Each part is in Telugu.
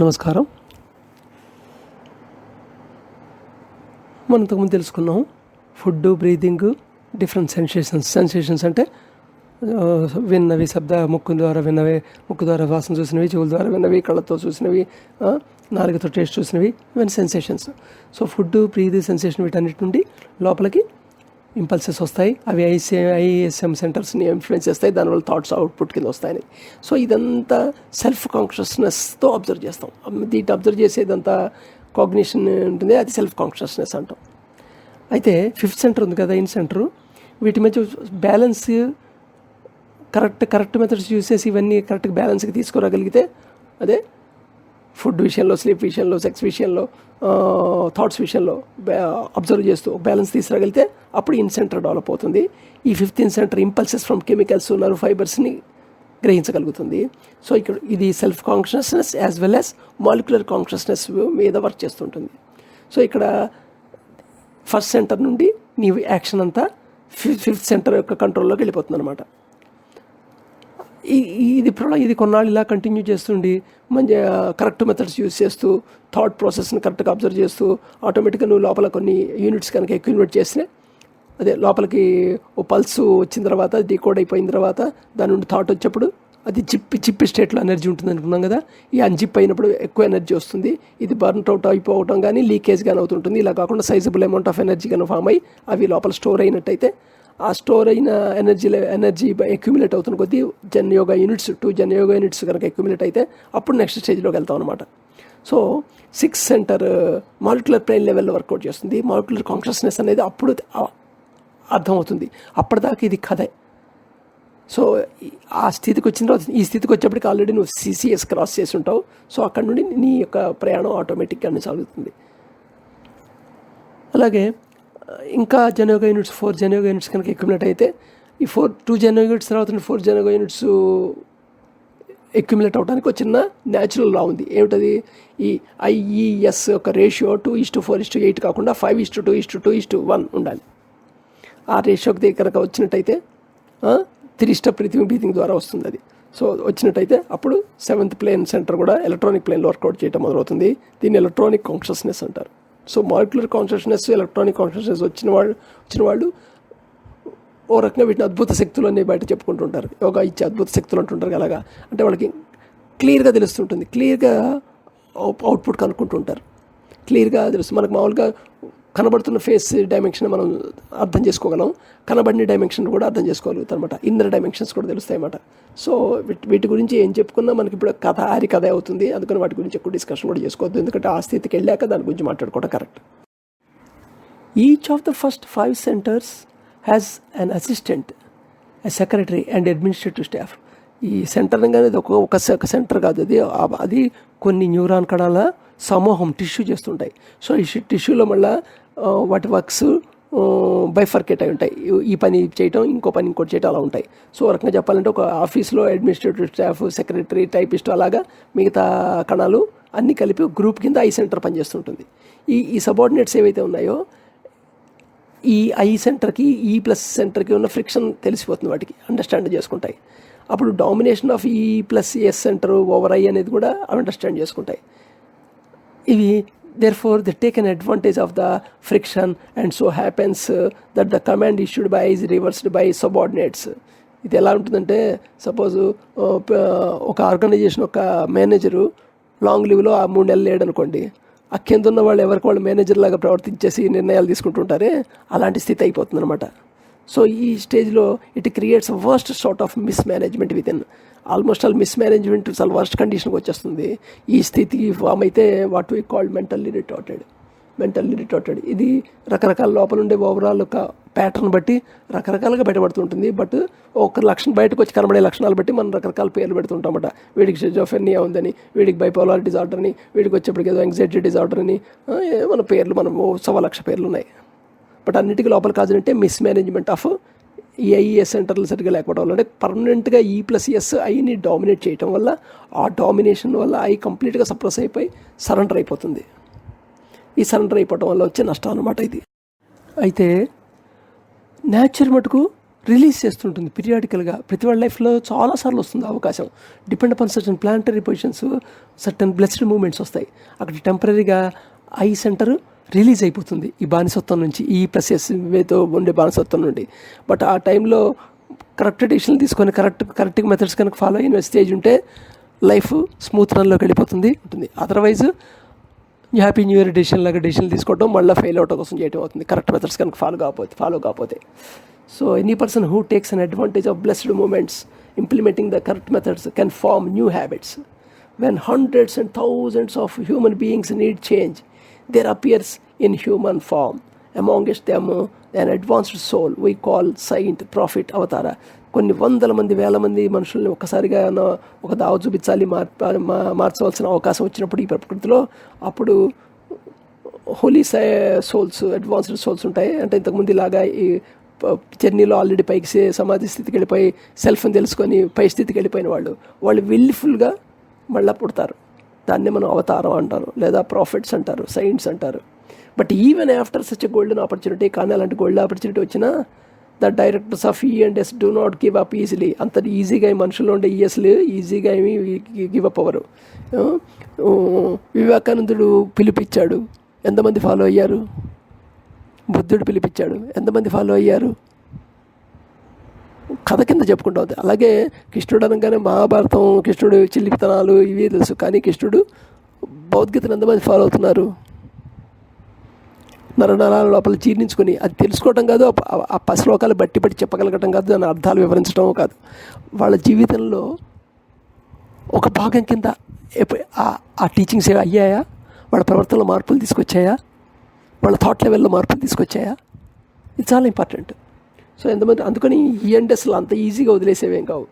నమస్కారం. మనం ఇంతకుముందు తెలుసుకున్నాం ఫుడ్, బ్రీతింగ్, డిఫరెంట్ సెన్సేషన్స్ అంటే విన్నవి, ముక్కు ద్వారా విన్నవి, ముక్కు ద్వారా వాసన చూసినవి, చెవుల ద్వారా విన్నవి, కళ్ళతో చూసినవి, నాలుగుతో టేస్ట్ చూసినవి, ఇవన్నీ sensations. So food, breath, sensation వీటన్నిటి నుండి లోపలికి ఇంపల్సెస్ వస్తాయి. అవి ఐఎస్ఎం సెంటర్స్ని ఇన్ఫ్లుయెన్స్ చేస్తాయి. దానివల్ల థాట్స్ అవుట్పుట్ కింద వస్తాయని. సో ఇదంతా సెల్ఫ్ కాన్షియస్నెస్తో అబ్జర్వ్ చేస్తాం. దీన్ని అబ్జర్వ్ చేసేదంతా కాగ్నిషన్ ఉంటుంది, అది సెల్ఫ్ కాన్షియస్నెస్ అంటాం. అయితే ఫిఫ్త్ సెంటర్ ఉంది కదా, ఇన్ సెంటరు, వీటి మధ్య బ్యాలెన్స్ కరెక్ట్ మెథడ్స్ యూజ్ చేసి ఇవన్నీ కరెక్ట్గా బ్యాలెన్స్కి తీసుకురాగలిగితే అదే ఫుడ్ విషయంలో, స్లీప్ విషయంలో, సెక్స్ విషయంలో, థాట్స్ విషయంలో అబ్జర్వ్ చేస్తూ బ్యాలెన్స్ తీసుకురాగలిగితే అప్పుడు ఇన్ సెంటర్ డెవలప్ అవుతుంది. ఈ fifth in centre impulses from chemicals, nerve ఫైబర్స్ని గ్రహించగలుగుతుంది. సో ఇక్కడ ఇది self consciousness as well as molecular consciousness మీద వర్క్ చేస్తుంటుంది. సో ఇక్కడ ఫస్ట్ సెంటర్ నుండి నీ యాక్షన్ అంతా ఫిఫ్త్ సెంటర్ యొక్క కంట్రోల్లోకి వెళ్ళిపోతుంది అనమాట. ఇది కొన్నాళ్ళు ఇలా కంటిన్యూ చేస్తుండి మంచి కరెక్ట్ మెథడ్స్ యూజ్ చేస్తూ థాట్ ప్రాసెస్ని కరెక్ట్గా అబ్జర్వ్ చేస్తూ ఆటోమేటిక్గా నువ్వు లోపల కొన్ని యూనిట్స్ కనుక ఎక్యుమిలేట్ చేసినా, అదే లోపలికి ఓ పల్స్ వచ్చిన తర్వాత డీకోడ్ అయిపోయిన తర్వాత దాని నుండి థాట్ వచ్చేప్పుడు అది చిప్పి స్టేట్లో ఎనర్జీ ఉంటుంది అనుకున్నాం కదా. ఈ అన్జిప్ అయినప్పుడు ఎక్కువ ఎనర్జీ వస్తుంది. ఇది బర్న్ అవుట్ అయిపోవటం కానీ లీకేజ్ కానీ అవుతుంటుంది. ఇలా కాకుండా సైజబుల్ అమౌంట్ ఆఫ్ ఎనర్జీ కానీ ఫామ్ అయ్యి అవి లోపల స్టోర్ అయినట్టయితే ఆ స్టోర్ అయిన ఎనర్జీ అక్యుమిలేట్ అవుతున్న కొద్దీ జన్యోగా యూనిట్స్ కనుక అక్యుమిలేట్ అయితే అప్పుడు నెక్స్ట్ స్టేజ్లోకి వెళ్తాం అనమాట. So sixth centre molecular plane లెవెల్లో వర్కౌట్ చేస్తుంది. మాలిక్యులర్ కాన్షియస్నెస్ అనేది అప్పుడు అర్థమవుతుంది. అప్పటిదాకా ఇది కథే. సో ఆ స్థితికి వచ్చిన తర్వాత, ఈ స్థితికి వచ్చేప్పటికి ఆల్రెడీ నువ్వు సిసిఎస్ క్రాస్ చేసి ఉంటావు. సో అక్కడ నుండి నీ యొక్క ప్రయాణం ఆటోమేటిక్గా సాగుతుంది. అలాగే ఇంకా జనయోగ యూనిట్స్, 4 జనయోగ యూనిట్స్ కనుక అక్యుమిలేట్ అయితే ఈ 2 జనయోగ యూనిట్స్ తర్వాత 4 జనయోగ యూనిట్స్ అక్యుమిలేట్ అవడానికి ఒక చిన్న న్యాచురల్ లా ఉంది. ఏమిటది? ఈ ఐఈఎస్ యొక్క రేషియో 2:4:8 కాకుండా 5:2:2:1 ఉండాలి. ఆ రేషియోకి కనుక వచ్చినట్టయితే 3 స్టెప్ బ్రీతింగ్ ద్వారా వస్తుంది అది. సో వచ్చినట్టయితే అప్పుడు 7th ప్లేన్ సెంటర్ కూడా ఎలక్ట్రానిక్ ప్లేన్లో వర్కౌట్ చేయడం మొదలవుతుంది. దీన్ని ఎలక్ట్రానిక్ కాన్షియస్నెస్ అంటారు. So molecular consciousness, electronic consciousness వచ్చిన వాళ్ళు ఓ రకంగా వీటిని అద్భుత శక్తులు అనే బయట చెప్పుకుంటుంటారు. యోగా ఇచ్చే అద్భుత శక్తులు అంటుంటారు. అలాగా అంటే వాళ్ళకి క్లియర్గా తెలుస్తుంటుంది, క్లియర్గా అవుట్పుట్ కనుక్కుంటుంటారు, క్లియర్గా తెలుస్తుంది. మనకు మామూలుగా కనబడుతున్న ఫేస్ డైమెన్షన్ మనం అర్థం చేసుకోగలం, కనబడిన డైమెన్షన్ కూడా అర్థం చేసుకోగలుగుతాం అనమాట. ఇన్నర్ డైమెన్షన్స్ కూడా తెలుస్తాయి అన్నమాట. సో వీటి గురించి ఏం చెప్పుకున్నా మనకి ఇప్పుడు కథ అవుతుంది. అందుకని వాటి గురించి ఎక్కువ డిస్కషన్ కూడా చేసుకోవద్దు, ఎందుకంటే ఆ స్థితికి వెళ్ళాక దాని గురించి మాట్లాడుకోవడం correct. Each of the first 5 centers has an assistant, secretary and administrative staff. ఈ సెంటర్ అనేది ఒక సెంటర్ కాదు, అది కొన్ని న్యూరాన్ కణాల సమూహం టిష్యూ చేస్తుంటాయి. సో ఈ టిష్యూలో మళ్ళీ వాటి వర్క్స్ బైఫర్కేట్ అయి ఉంటాయి. ఈ పని చేయటం, ఇంకో పని ఇంకోటి చేయటం అలా ఉంటాయి. సో రకంగా చెప్పాలంటే ఒక ఆఫీస్లో అడ్మినిస్ట్రేటివ్ స్టాఫ్, సెక్రటరీ, టైపిస్ట్ అలాగా మిగతా కణాలు అన్నీ కలిపి గ్రూప్ కింద ఐ సెంటర్ పనిచేస్తుంటుంది. ఈ సబార్డినేట్స్ ఏవైతే ఉన్నాయో ఈ ఐ సెంటర్కి, ఈ ప్లస్ సెంటర్కి ఉన్న ఫ్రిక్షన్ తెలిసిపోతుంది, వాటికి అండర్స్టాండ్ చేసుకుంటాయి. అప్పుడు డామినేషన్ ఆఫ్ ఈ plus S centre over I అనేది కూడా అండర్స్టాండ్ చేసుకుంటాయి. ఇవి therefore they take an advantage of the friction and so happens that the command issued by is reversed by subordinates. ఇది ఎలా ఉంటుందంటే, సపోజ్ ఒక ఆర్గనైజేషన్ ఒక మేనేజరు లాంగ్ లీవ్లో 3 నెలలు లేడనుకోండి, ఆ కింద ఉన్న వాళ్ళు ఎవరికి వాళ్ళు మేనేజర్ లాగా ప్రవర్తించేసి నిర్ణయాలు తీసుకుంటుంటారే, అలాంటి స్థితి అయిపోతుంది అనమాట. సో ఈ స్టేజ్లో it creates worst sort of mismanagement with in. Almost all mismanagement చాలా వర్స్ట్ కండిషన్కి వచ్చేస్తుంది. ఈ స్థితికి ఫామ్ అయితే what we called mentally retarded. ఇది రకరకాల లోపల ఉండే ఓవరాల్ ఒక ప్యాటర్న్ బట్టి రకరకాలుగా బయటపడుతుంటుంది. బట్ ఒక లక్షణం బయటకు వచ్చి కనబడే లక్షణాలు బట్టి మనం రకరకాల పేర్లు పెడుతుంటామన్నమాట. వీడికి షిజోఫ్రెనియా ఉందని, వీడికి బైపోలార్ డిజార్డర్ అని, వీడికి వచ్చేప్పటికి ఏదో యాంగ్జైటీ డిజార్డర్ అని, మన పేర్లు మనం 1,00,000 పేర్లు ఉన్నాయి. బట్ అన్నిటికీ లోపల కాదు అంటే మిస్మేనేజ్మెంట్ ఆఫ్ ఈ ఐఈఎస్ సెంటర్లు సరిగ్గా లేకపోవడం వల్ల, అంటే పర్మనెంట్గా ఈ ప్లస్ ఎస్ ఐని డామినేట్ చేయటం వల్ల, ఆ డామినేషన్ వల్ల ఐ కంప్లీట్గా సప్రెస్ అయిపోయి సరెండర్ అయిపోతుంది. ఈ సరెండర్ అయిపోవటం వల్ల వచ్చే నష్టం అన్నమాట ఇది. అయితే నేచర్ మటుకు రిలీజ్ చేస్తుంటుంది పీరియాడికల్గా. ప్రతి వాళ్ళ లైఫ్లో చాలాసార్లు వస్తుంది అవకాశం. Depend upon certain planetary positions, certain blessed moments వస్తాయి. అక్కడ టెంపరీగా ఐ సెంటర్ రిలీజ్ అయిపోతుంది ఈ బానిసత్వం నుంచి, ఈ ప్రసెస్తో ఉండే బానిసత్వం నుండి. బట్ ఆ టైంలో కరెక్ట్ డెసిషన్ తీసుకొని కరెక్ట్ మెథడ్స్ కనుక ఫాలో అయిన స్టేజ్ ఉంటే లైఫ్ స్మూత్ రన్లోకి వెళ్ళిపోతుంది ఉంటుంది. Otherwise happy new year decision లాగా డెసిషన్ తీసుకోవడం, మళ్ళీ ఫెయిల్ అవటం కోసం చేయడం అవుతుంది కరెక్ట్ మెథడ్స్ కనుక ఫాలో కాకపోతే. So any person who takes an advantage of blessed moments implementing the correct methods can form new habits. When hundreds and thousands of human beings need change, there appears in human form amongst them an advanced soul we call saint, prophet, అవతార. కొన్ని వందల మంది వేల మంది మనుషుల్ని ఒక్కసారిగా ఒక దావ చూపించాలి, మార్చవలసిన అవకాశం వచ్చినప్పుడు ఈ ప్రకృతిలో, అప్పుడు హోలీ సోల్స్, అడ్వాన్స్డ్ సోల్స్ ఉంటాయి. అంటే ఇంతకుముందు ఇలాగా ఈ జర్నీలో ఆల్రెడీ పైకి సమాధి స్థితికి వెళ్ళిపోయి సెల్ఫ్ని తెలుసుకొని పై స్థితికి వెళ్ళిపోయిన వాళ్ళు విల్ఫుల్గా మళ్ళీ పుడతారు. దాన్నే మనం అవతారం అంటారు, లేదా ప్రాఫిట్స్ అంటారు, సైంట్స్ అంటారు. But even after such a golden opportunity, కానీ అలాంటి గోల్డెన్ ఆపర్చునిటీ వచ్చినా the directors of E&S do not give up easily. అంత ఈజీగా ఈ మనుషుల్లో ఉండే ఈఎస్లు ఈజీగా ఏమి గివ్ అప్ అవ్వరు. వివేకానందుడు పిలిపించాడు, ఎంతమంది ఫాలో అయ్యారు? బుద్ధుడు పిలిపించాడు, ఎంతమంది ఫాలో అయ్యారు? కథ కింద చెప్పుకుంటూ అవుతాయి. అలాగే కృష్ణుడు అనగానే మహాభారతం, కృష్ణుడు చిల్లిపితనాలు ఇవి తెలుసు, కానీ కృష్ణుడు భగవద్గీతను ఎంతమంది ఫాలో అవుతున్నారు? నరనరాల లోపల జీర్ణించుకొని అది తెలుసుకోవటం కాదు, ఆ శ్లోకాలు బట్టి చెప్పగలగటం కాదు, దాని అర్థాలు వివరించడం కాదు. వాళ్ళ జీవితంలో ఒక భాగం కింద ఆ టీచింగ్స్ అయ్యాయా? వాళ్ళ ప్రవర్తనలో మార్పులు తీసుకొచ్చాయా? వాళ్ళ థాట్ లెవెల్లో మార్పులు తీసుకొచ్చాయా? ఇది చాలా ఇంపార్టెంట్. సో ఎంతమంది అందుకని E&Sలో అంత ఈజీగా వదిలేసేవేం కావు.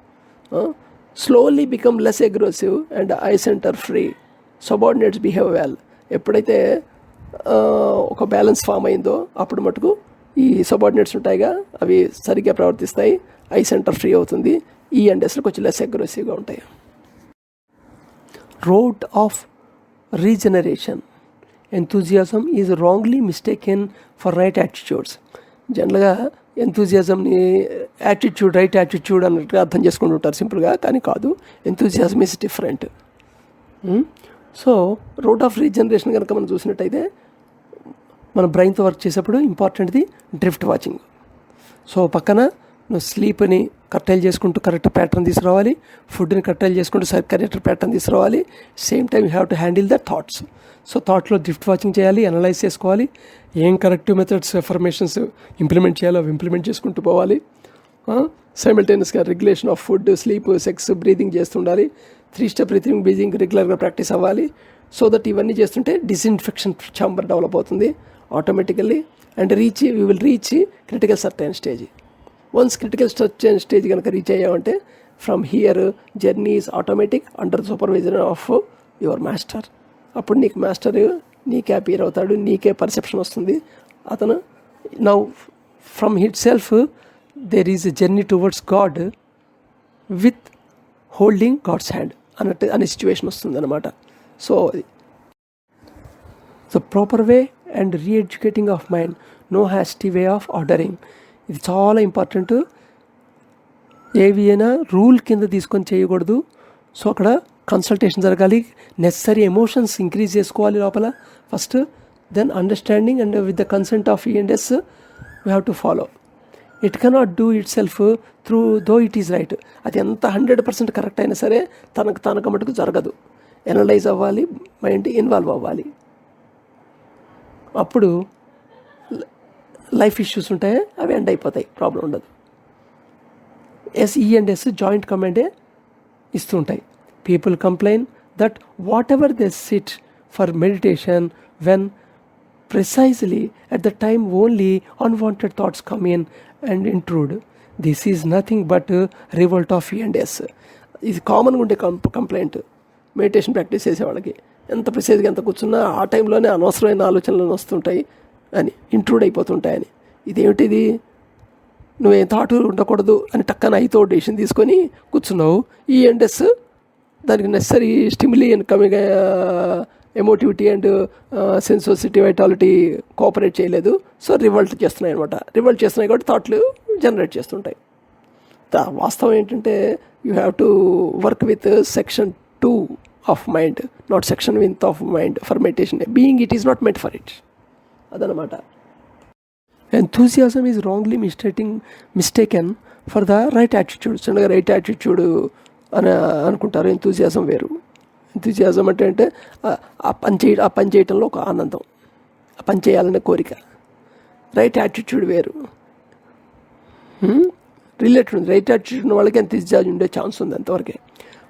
Slowly become less aggressive and I centre free, subordinates behave well. ఎప్పుడైతే ఒక బ్యాలెన్స్ ఫామ్ అయిందో అప్పుడు మటుకు ఈ సబార్డినేట్స్ ఉంటాయిగా, అవి సరిగ్గా ప్రవర్తిస్తాయి, ఐ సెంటర్ ఫ్రీ అవుతుంది. E&Sలో కొంచెం లెస్ అగ్రెసివ్గా ఉంటాయి. Road of regeneration. Enthusiasm is wrongly mistaken for right attitudes. జనరల్గా ఎంతూజియాజంని రైట్ యాటిట్యూడ్ అన్నట్టుగా అర్థం చేసుకుంటూ ఉంటారు సింపుల్గా, కానీ కాదు. Enthusiasm is different. So road of regeneration కనుక మనం చూసినట్టయితే మన బ్రెయిన్తో వర్క్ చేసేప్పుడు ఇంపార్టెంట్ది డ్రిఫ్ట్ వాచింగ్. సో పక్కన నువ్వు స్లీప్ని కట్టైల్ చేసుకుంటూ కరెక్ట్ ప్యాటర్న్ తీసుకురావాలి, ఫుడ్ని కట్టైల్ చేసుకుంటూ కరెక్ట్ ప్యాటర్న్ తీసుకురావాలి. Same time you have to handle the thoughts. So థాట్లో డ్రిఫ్ట్ వాచింగ్ చేయాలి, అనలైజ్ చేసుకోవాలి, ఏం కరెక్టివ్ మెథడ్స్ అఫర్మేషన్స్ ఇంప్లిమెంట్ చేయాలో అవి ఇంప్లిమెంట్ చేసుకుంటూ పోవాలి. సైమల్టేనియస్గా regulation of food, sleep, sex, breathing చేస్తుండాలి. 3 స్టెప్ బ్రీదింగ్ రెగ్యులర్గా ప్రాక్టీస్ అవ్వాలి. సో దట్ ఇవన్నీ చేస్తుంటే డిస్ఇన్ఫెక్షన్ ఛాంబర్ డెవలప్ అవుతుంది automatically. And we will reach critical certain stage. Once critical certain stage కనుక రీచ్ అయ్యామంటే from here journey is automatic under supervision of your master. అప్పుడు నీకు మాస్టర్ నీకే అపియర్ అవుతాడు, నీకే పర్సెప్షన్ వస్తుంది. అతను now from hit self there is a journey towards God with holding God's hand అనే సిచ్యువేషన్ వస్తుంది అనమాట. So the proper way and reeducating of mind, no hasty way of ordering. ఇది చాలా ఇంపార్టెంట్. ఏవి అయినా రూల్ కింద తీసుకొని చేయకూడదు. సో అక్కడ కన్సల్టేషన్ జరగాలి, నెసరీ ఎమోషన్స్ ఇంక్రీజ్ చేసుకోవాలి లోపల first, then understanding and with the consent of E&S we have to follow. It cannot do it self through though it is right. అది ఎంత 100% కరెక్ట్ అయినా సరే తనకు మటుకు జరగదు. ఎనలైజ్ అవ్వాలి, మైండ్ ఇన్వాల్వ్ అవ్వాలి. అప్పుడు లైఫ్ ఇష్యూస్ ఉంటాయి, అవి ఎండ్ అయిపోతాయి, ప్రాబ్లం ఉండదు. E&S జాయింట్ కమాండే ఇస్తూ ఉంటాయి. People complain that whatever they sit for meditation, when precisely at the time only unwanted thoughts come in and intrude. This is nothing but a revolt of E&S. ఇది కామన్గా ఉండే కంప్లైంట్ మెడిటేషన్ ప్రాక్టీస్ చేసే వాళ్ళకి. ఎంత ప్రిసైజ్గా ఎంత కూర్చున్నా ఆ టైంలోనే అనవసరమైన ఆలోచనలు వస్తుంటాయి అని, ఇంట్రూడ్ అయిపోతుంటాయని. ఇదేమిటిది, నువ్వేం థాట్ ఉండకూడదు అని టక్కన ఐతో డెసిషన్ తీసుకొని కూర్చున్నావు. E&S దానికి necessary stimuli and coming emotivity and sensuosity vitality cooperate చేయలేదు. సో రివల్ట్ చేస్తున్నాయి అనమాట. రివల్ట్ చేస్తున్నాయి కాబట్టి థాట్లు జనరేట్ చేస్తుంటాయి. వాస్తవం ఏంటంటే you have to work with section 2 of mind, not section 1 of mind for meditation. Being it is not meant for it. అదనమాట. Enthusiasm is wrongly mistaken for the right attitude. చిన్నగా రైట్ యాటిట్యూడ్ అని అనుకుంటారు. ఎంథూసియాజం వేరు. ఎంథూసియాజం అంటే ఆ పని చేయటంలో ఒక ఆనందం, ఆ పని చేయాలనే కోరిక. రైట్ యాటిట్యూడ్ వేరు. రిలేటెడ్ ఉంది. రైట్ యాటిట్యూడ్ ఉన్న వాళ్ళకి ఎంథూసియాజం ఉండే ఛాన్స్ ఉంది అంతవరకే.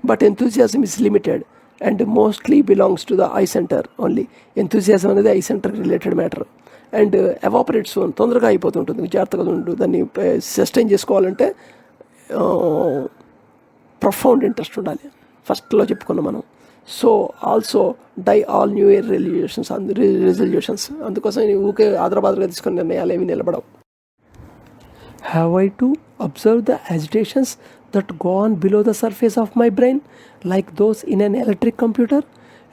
But enthusiasm is limited and mostly belongs to the I centre only. Enthusiasm అనేది I centre related matter and evaporates తొందరగా అయిపోతుంటుంది. జాగ్రత్తగా ఉండు. దాన్ని సస్టైన్ చేసుకోవాలంటే ప్రొఫౌండ్ ఇంట్రెస్ట్ ఉండాలి. ఫస్ట్లో చెప్పుకున్నాం మనం. So also die all new year resolutions. అందుకోసం ఊకే ఆదరబాదరగా తీసుకుని నిర్ణయాలు ఏమి నిలబడవు. Have I to observe the agitations that go on below the surface of my brain like those in an electric computer.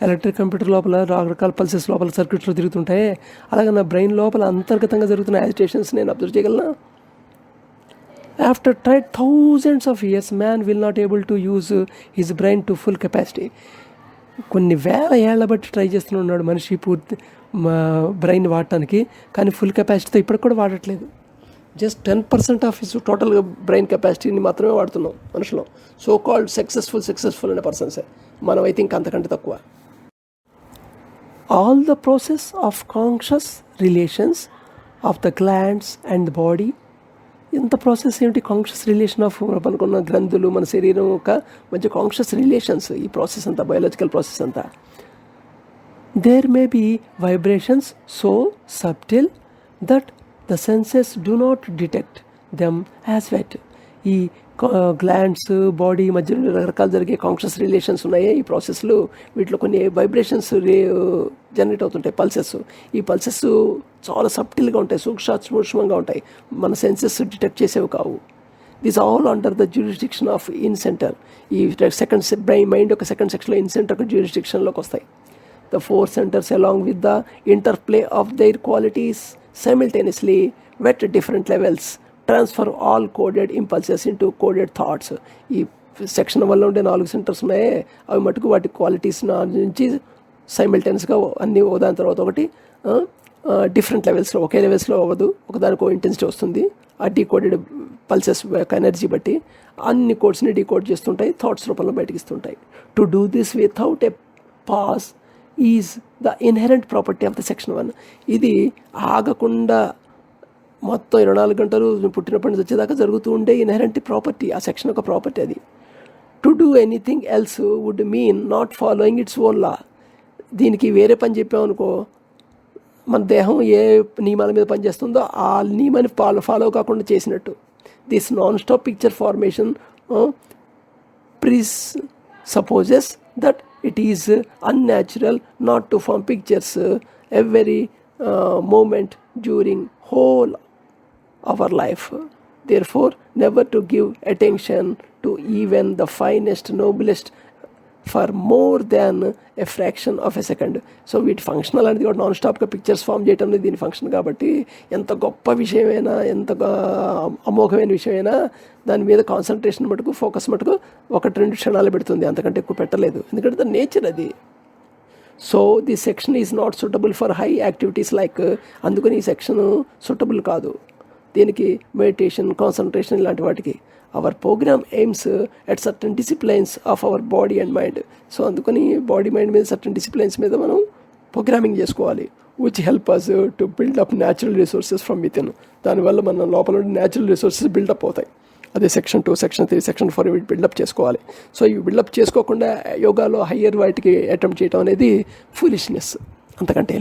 Electric computer లోపల రకరకాల పల్సెస్ లోపల సర్క్యూట్లో తిరుగుతుంటాయి. అలాగే నా బ్రెయిన్ లోపల అంతర్గతంగా జరుగుతున్న యాజిటేషన్స్ నేను అబ్జర్వ్ చేయగలనా? After tried thousands of years man will not able to use his brain to full capacity. కొన్ని వేల ఏళ్ల బట్టి ట్రై చేస్తున్నాడు మనిషి పూర్తి బ్రెయిన్ వాడటానికి, కానీ ఫుల్ కెపాసిటీతో ఇప్పటికి కూడా వాడట్లేదు. జస్ట్ 10% ఆఫ్ హిస్ టోటల్గా బ్రెయిన్ కెపాసిటీని మాత్రమే వాడుతున్నాం మనుషులు. సో కాల్డ్ సక్సెస్ఫుల్ అనే పర్సన్సే. మనమైతే ఇంకా అంతకంటే తక్కువ. All the process of conscious relations of the glands and the body. ఇంత ప్రాసెస్ ఏమిటి? కాన్షియస్ రిలేషన్ ఆఫ్ మనకున్న గ్రంథులు, మన శరీరం యొక్క మంచి కాన్షియస్ రిలేషన్స్. ఈ ప్రాసెస్ అంతా బయాలజికల్ ప్రాసెస్ అంతా. There may be vibrations so subtle that the senses do not detect them as yet. ఈ గ్లాండ్స్, బాడీ మధ్యలో రకరకాలు జరిగే కాన్షియస్ రిలేషన్స్ ఉన్నాయి. ఈ ప్రాసెస్లు వీటిలో కొన్ని వైబ్రేషన్స్ జనరేట్ అవుతుంటాయి, పల్సెస్. ఈ పల్సెస్ చాలా సబ్టిల్గా ఉంటాయి, సూక్ష్మంగా ఉంటాయి. మన సెన్సెస్ డిటెక్ట్ చేసేవి కావు. This all under the jurisdiction of in centre. ఈ సెకండ్ మైండ్ యొక్క సెకండ్ సెక్షన్లో ఇన్ సెంటర్ జ్యూరిస్డిక్షన్లోకి వస్తాయి. The 4 centers along with the interplay of their qualities simultaneously at different levels transfer all coded impulses into coded thoughts. ఈ సెక్షన్ వల్ల ఉండే 4 centers ఉన్నాయి. అవి మటుకు వాటి క్వాలిటీస్ నుంచి సైమిల్టేనియస్గా అన్నీ దాని తర్వాత ఒకటి డిఫరెంట్ లెవెల్స్లో, ఒకే లెవెల్స్లో అవ్వదు. ఒకదానికి ఇంటెన్సిటీ వస్తుంది. ఆ డీకోడెడ్ పల్సెస్ యొక్క ఎనర్జీ బట్టి అన్ని కోడ్స్ని డీకోడ్ చేస్తుంటాయి, థాట్స్ రూపంలో బయటకి ఇస్తుంటాయి. To do this without a pass is the inherent property of the section 1. ఇది ఆగకుండా మొత్తం 24 గంటలు పుట్టినప్పటి నుంచి వచ్చేదాకా జరుగుతూ ఉండే ఇన్హెరెంట్ ప్రాపర్టీ, ఆ సెక్షన్ యొక్క ప్రాపర్టీ అది. To do anything else would mean not following its own law. దీనికి వేరే పని చెప్పామనుకో, మన దేహం ఏ నియమాల మీద పనిచేస్తుందో ఆ నియమాన్ని ఫాలో కాకుండా చేసినట్టు. This non stop picture formation presupposes that it is unnatural not to form pictures every moment during whole our life. Therefore, never to give attention to even the finest, noblest for more than a fraction of a second. So వీటి ఫంక్షనల్ అనేది కూడా నాన్ స్టాప్గా పిక్చర్స్ ఫామ్ చేయటం అనేది దీని ఫంక్షన్. కాబట్టి ఎంత గొప్ప విషయమైనా, ఎంత అమోఘమైన విషయమైనా దాని మీద కాన్సన్ట్రేషన్ మటుకు, ఫోకస్ మటుకు 1-2 క్షణాలు పెడుతుంది, అంతకంటే ఎక్కువ పెట్టలేదు. ఎందుకంటే ద నేచర్ అది. So the section is not suitable for high activities like. అందుకని ఈ సెక్షన్ సూటబుల్ కాదు దీనికి, మెడిటేషన్, కాన్సన్ట్రేషన్ ఇలాంటి వాటికి. Our programme aims at certain disciplines of our body and mind. So అందుకని బాడీ మైండ్ మీద సర్టన్ డిసిప్లైన్స్ మీద మనం ప్రోగ్రామింగ్ చేసుకోవాలి. Which help us to build up natural resources from within. దానివల్ల మన లోపల ఉండే న్యాచురల్ రిసోర్సెస్ బిల్డప్ అవుతాయి. అదే సెక్షన్ 2, సెక్షన్ 3, సెక్షన్ 4 వీటి బిల్డప్ చేసుకోవాలి. సో ఇవి బిల్డప్ చేసుకోకుండా యోగాలో హయ్యర్ వాటికి అటెంప్ట్ చేయడం అనేది ఫూలిష్నెస్, అంతకంటే